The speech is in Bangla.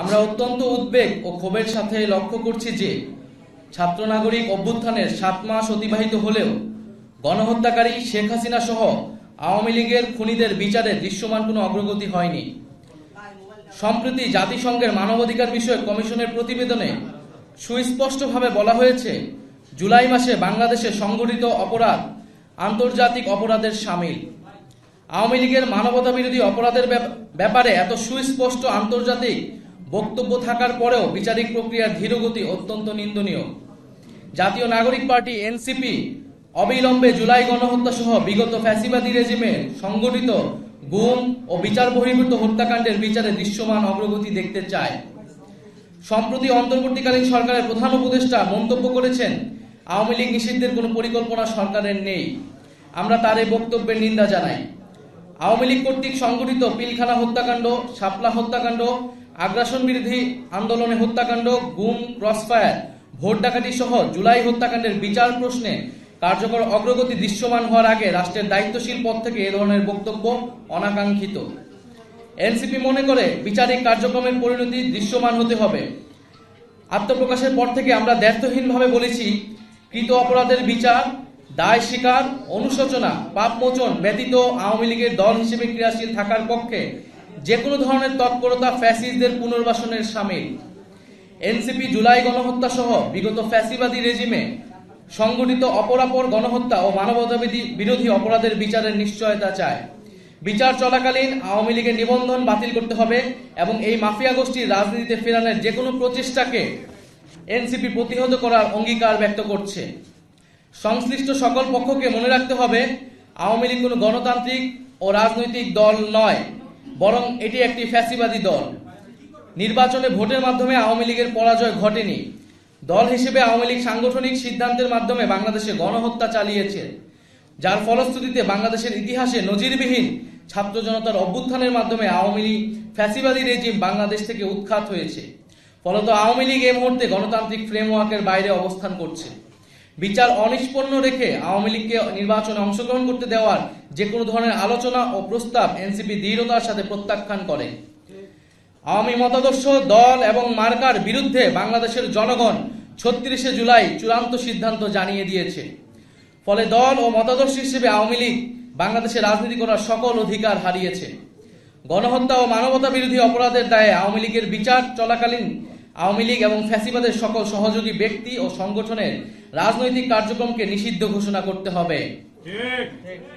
আমরা অত্যন্ত উদ্বেগ ও ক্ষোভের সাথে লক্ষ্য করছি যে ছাত্র নাগরিক অভ্যুত্থানের 7 মাস অতিবাহিত হলেও গণহত্যাকারী শেখ হাসিনা সহ আওয়ামী লীগের খুনিদের বিচারে দৃশ্যমান কোনো অগ্রগতি হয়নি। সম্প্রতি জাতিসংঘের মানবাধিকার বিষয়ক কমিশনের প্রতিবেদনে সুস্পষ্টভাবে বলা হয়েছে, জুলাই মাসে বাংলাদেশে সংঘটিত অপরাধ আন্তর্জাতিক অপরাধের শামিল। আওয়ামী লীগের মানবতাবিরোধী অপরাধের ব্যাপারে এত সুস্পষ্ট আন্তর্জাতিক বক্তব্য থাকার পরেও বিচারিক প্রক্রিয়ার ধীরগতি অত্যন্ত নিন্দনীয়। জাতীয় নাগরিক পার্টি এনসিপি অবিলম্বে জুলাই গণহত্যা সহ বিগত ফ্যাসিবাদী রেজিমে সংগঠিত গুম ও বিচার বহির্ভূত হত্যাকাণ্ডের বিচারে দৃশ্যমান অগ্রগতি দেখতে চায়। সম্প্রতি অন্তর্বর্তীকালীন সরকারের প্রধান উপদেষ্টা মন্তব্য করেছেন, আওয়ামী লীগ নিষিদ্ধের কোনো পরিকল্পনা সরকারের নেই। আমরা তার এই বক্তব্যের নিন্দা জানাই। আওয়ামী লীগ কর্তৃক সংগঠিত পিলখানা হত্যাকাণ্ড, শাপলা হত্যাকাণ্ড, আগ্রাসন বিরোধী আন্দোলনে হত্যাকাণ্ড, গুম, ক্রসফায়ার, ভোট ডাকাতি সহ জুলাই হত্যাকাণ্ডের বিচার প্রশ্নে কার্যকর অগ্রগতি দৃশ্যমান হওয়ার আগে রাষ্ট্রের দায়িত্বশীল পদ থেকে এ ধরনের বক্তব্য অনাকাঙ্ক্ষিত। এনসিপি মনে করে বিচারিক কার্যক্রমের পরিণতি দৃশ্যমান হতে হবে। আত্মপ্রকাশের পর থেকে আমরা দ্ব্যর্থহীনভাবে বলেছি, কৃত অপরাধের বিচার, দায় স্বীকার, অনুশোচনা, পাপমোচন ব্যতীত আওয়ামী লীগের দল হিসেবে ক্রিয়াশীল থাকার পক্ষে যে কোনো ধরনের তৎপরতা ফ্যাসিস্টদের পুনর্বাসনের শামিল। এনসিপি জুলাই গণহত্যা সহ বিগত ফ্যাসিবাদী রেজিমে সংগঠিত অপরাপর গণহত্যা ও মানবতা বিরোধী অপরাধের বিচারের নিশ্চয়তা চায়। বিচার চলাকালীন আওয়ামী লীগের নিবন্ধন বাতিল করতে হবে এবং এই মাফিয়া গোষ্ঠীর রাজনীতিতে ফেরানোর যে কোনো প্রচেষ্টাকে এনসিপি প্রতিহত করার অঙ্গীকার ব্যক্ত করছে। সংশ্লিষ্ট সকল পক্ষকে মনে রাখতে হবে, আওয়ামী লীগ কোনো গণতান্ত্রিক ও রাজনৈতিক দল নয়, বরং এটি একটি ফ্যাসিবাদী দল। নির্বাচনে ভোটের মাধ্যমে আওয়ামী লীগের পরাজয় ঘটেনি। দল হিসেবে আওয়ামী লীগ সাংগঠনিক সিদ্ধান্তের মাধ্যমে বাংলাদেশে গণহত্যা চালিয়েছে, যার ফলশ্রুতিতে বাংলাদেশের ইতিহাসে নজিরবিহীন ছাত্র জনতার অভ্যুত্থানের মাধ্যমে আওয়ামী লীগ ফ্যাসিবাদী রেজিম বাংলাদেশ থেকে উৎখাত হয়েছে। ফলত আওয়ামী লীগ এই মুহূর্তে গণতান্ত্রিক ফ্রেমওয়ার্কের বাইরে অবস্থান করছে। বিচার অনিষ্পন্ন রেখে আওয়ামী লীগকে নির্বাচনে অংশগ্রহণ করতে দেওয়ার যে কোনো ধরনের আলোচনা ও প্রস্তাব এনসিপি দৃঢ়তার সাথে প্রত্যাখ্যান করে। আওয়ামী মতাদর্শ, দল এবং মার্কার বিরুদ্ধে বাংলাদেশের জনগণ 36শে জুলাই চূড়ান্ত সিদ্ধান্ত জানিয়ে দিয়েছে। ফলে দল ও মতাদর্শ হিসেবে আওয়ামী লীগ বাংলাদেশে রাজনীতি করার সকল অধিকার হারিয়েছে। গণহত্যা ও মানবতা বিরোধী অপরাধের দায়ে আওয়ামী লীগের বিচার চলাকালীন আওয়ামী লীগ এবং ফ্যাসিবাদের সকল সহযোগী ব্যক্তি ও সংগঠনের রাজনৈতিক কার্যক্রমকে নিষিদ্ধ ঘোষণা করতে হবে।